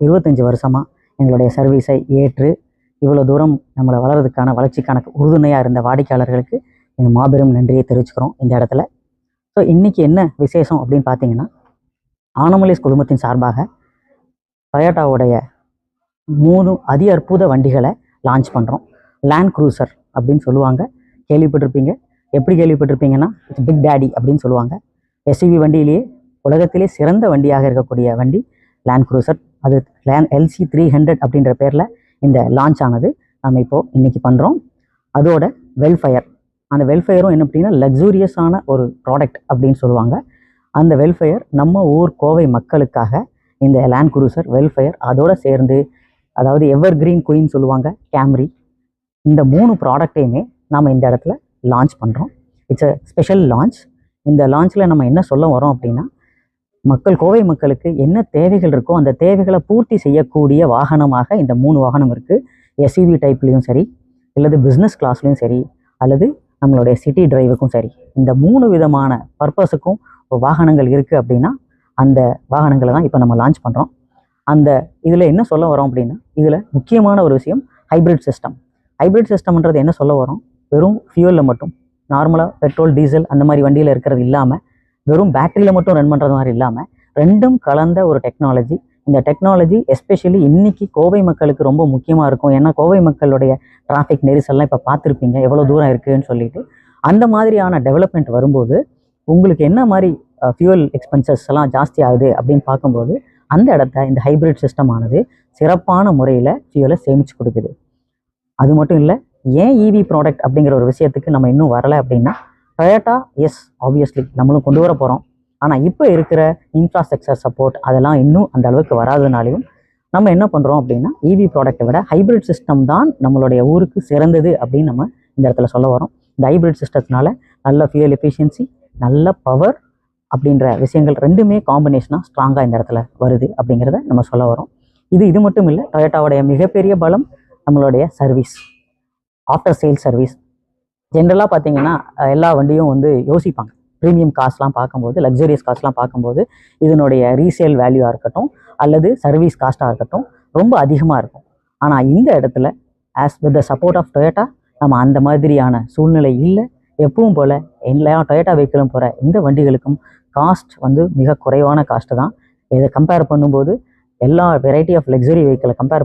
25 வருஷமாக எங்களுடைய சர்வீஸை ஏற்று இவ்வளோ தூரம் நம்மளை வளர்ச்சிக்கான உறுதுணையாக இருந்த வாடிக்கையாளர்களுக்கு எங்கள் மாபெரும் நன்றியை தெரிவிச்சுக்கிறோம் இந்த இடத்துல. ஸோ இன்றைக்கி என்ன விசேஷம் அப்படின்னு பார்த்தீங்கன்னா, ஆனமலைஸ் குழுமத்தின் சார்பாக டொயோட்டாவுடைய 3 அதி அற்புத வண்டிகளை லான்ச் பண்ணுறோம். லேண்ட் க்ரூசர் அப்படின்னு சொல்லுவாங்க, கேள்விப்பட்டிருப்பீங்க. எப்படி கேள்விப்பட்டிருப்பீங்கன்னா, இட்ஸ் பிக் டேடி அப்படின்னு சொல்லுவாங்க. எஸ்யூவி வண்டியிலேயே உலகத்திலே சிறந்த வண்டியாக இருக்கக்கூடிய வண்டி லேண்ட் க்ரூசர். அது LC 300 அப்படின்ற பேரில் இந்த லான்ச் ஆனது நம்ம இப்போது இன்றைக்கி பண்ணுறோம். அதோட வெல்ஃபயர், அந்த வெல்ஃபயரும் என்ன அப்படின்னா லக்ஸூரியஸான ஒரு ப்ராடக்ட் அப்படின்னு சொல்லுவாங்க. அந்த வெல்ஃபயர் நம்ம ஊர் கோவை மக்களுக்காக இந்த லேண்ட் க்ரூசர் வெல்ஃபயர் அதோடு சேர்ந்து, அதாவது எவர் கிரீன் குயின் சொல்லுவாங்க, கேம்ரி, இந்த 3 ப்ராடக்டையுமே நாம் இந்த இடத்துல லான்ச் பண்ணுறோம். It's a special launch. இந்த லான்ச்சில் நம்ம என்ன சொல்ல வரோம் அப்படின்னா, கோவை மக்களுக்கு என்ன தேவைகள் இருக்கோ அந்த தேவைகளை பூர்த்தி செய்யக்கூடிய வாகனமாக இந்த 3 வாகனம் இருக்குது. எஸ்யூவி டைப்லேயும் சரி, அல்லது பிஸ்னஸ் கிளாஸ்லேயும் சரி, அல்லது நம்மளுடைய சிட்டி டிரைவுக்கும் சரி, இந்த 3 விதமான பர்பஸுக்கும் வாகனங்கள் இருக்குது. அப்படின்னா அந்த வாகனங்களை தான் இப்போ நம்ம லான்ச் பண்ணுறோம். அந்த இதில் என்ன சொல்ல வரோம் அப்படின்னா, இதில் முக்கியமான ஒரு விஷயம் ஹைப்ரிட் சிஸ்டம். ஹைப்ரிட் சிஸ்டம்ன்றது என்ன சொல்ல வரோம், வெறும் ஃபியூலில் மட்டும் நார்மலாக பெட்ரோல் டீசல் அந்த மாதிரி வண்டியில் இருக்கிறது இல்லாமல், வெறும் பேட்டரியில் மட்டும் ரன் பண்ணுறது மாதிரி இல்லாமல், ரெண்டும் கலந்த ஒரு டெக்னாலஜி. இந்த டெக்னாலஜி எஸ்பெஷலி இன்றைக்கி கோவை மக்களுக்கு ரொம்ப முக்கியமாக இருக்கும். ஏன்னா கோவை மக்களுடைய டிராஃபிக் நெரிசல்லாம் இப்போ பார்த்துருப்பீங்க எவ்வளோ தூரம் இருக்குதுன்னு சொல்லிட்டு. அந்த மாதிரியான டெவலப்மெண்ட் வரும்போது உங்களுக்கு என்ன மாதிரி ஃபியூவல் எக்ஸ்பென்சஸ் எல்லாம் ஜாஸ்தி ஆகுது அப்படின்னு பார்க்கும்போது, அந்த இடத்த இந்த ஹைப்ரிட் சிஸ்டம் ஆனது சிறப்பான முறையில் ஃபியூவலை சேமித்து கொடுக்குது. அது மட்டும் இல்லை, ஏன் EV ப்ராடக்ட் அப்படிங்கிற ஒரு விஷயத்துக்கு நம்ம இன்னும் வரலை அப்படின்னா, டொயோட்டா ஆப்வியஸ்லி நம்மளும் கொண்டு வர போகிறோம். ஆனால் இப்போ இருக்கிற இன்ஃப்ராஸ்ட்ரக்சர் சப்போர்ட் அதெல்லாம் இன்னும் அந்த அளவுக்கு வராதனாலையும் நம்ம என்ன பண்ணுறோம் அப்படின்னா, EV ப்ராடக்ட்டை விட ஹைப்ரிட் சிஸ்டம் தான் நம்மளுடைய ஊருக்கு சிறந்தது அப்படின்னு நம்ம இந்த இடத்துல சொல்ல வரோம். இந்த ஹைப்ரிட் சிஸ்டத்தினால நல்ல ஃபியூயல் எஃபிஷியன்சி, நல்ல பவர் அப்படின்ற விஷயங்கள் ரெண்டுமே காம்பினேஷனாக ஸ்ட்ராங்காக இந்த இடத்துல வருது அப்படிங்கிறத நம்ம சொல்ல வரோம். இது மட்டும் இல்லை, டொயோட்டாவுடைய மிகப்பெரிய பலம் நம்மளுடைய சர்வீஸ், ஆஃப்டர் சேல் சர்வீஸ். ஜென்ரலாக பார்த்தீங்கன்னா எல்லா வண்டியும் யோசிப்பாங்க, ப்ரீமியம் காஸ்ட்லாம் பார்க்கும்போது, லக்ஸரியஸ் காஸ்ட்லாம் பார்க்கும்போது இதனுடைய ரீசேல் வேல்யூவாக இருக்கட்டும் அல்லது சர்வீஸ் காஸ்ட்டாக இருக்கட்டும் ரொம்ப அதிகமாக இருக்கும். ஆனால் இந்த இடத்துல as with the support of Toyota நம்ம அந்த மாதிரியான சூழ்நிலை இல்லை. எப்பவும் போல் எல்லா டொயோட்டா வெஹிக்கிளும் போகிற இந்த வண்டிகளுக்கும் காஸ்ட் மிக குறைவான காஸ்ட்டு தான். இதை கம்பேர் பண்ணும்போது எல்லா வெரைட்டி ஆஃப் லக்ஸரி வெஹிக்கிளை கம்பேர்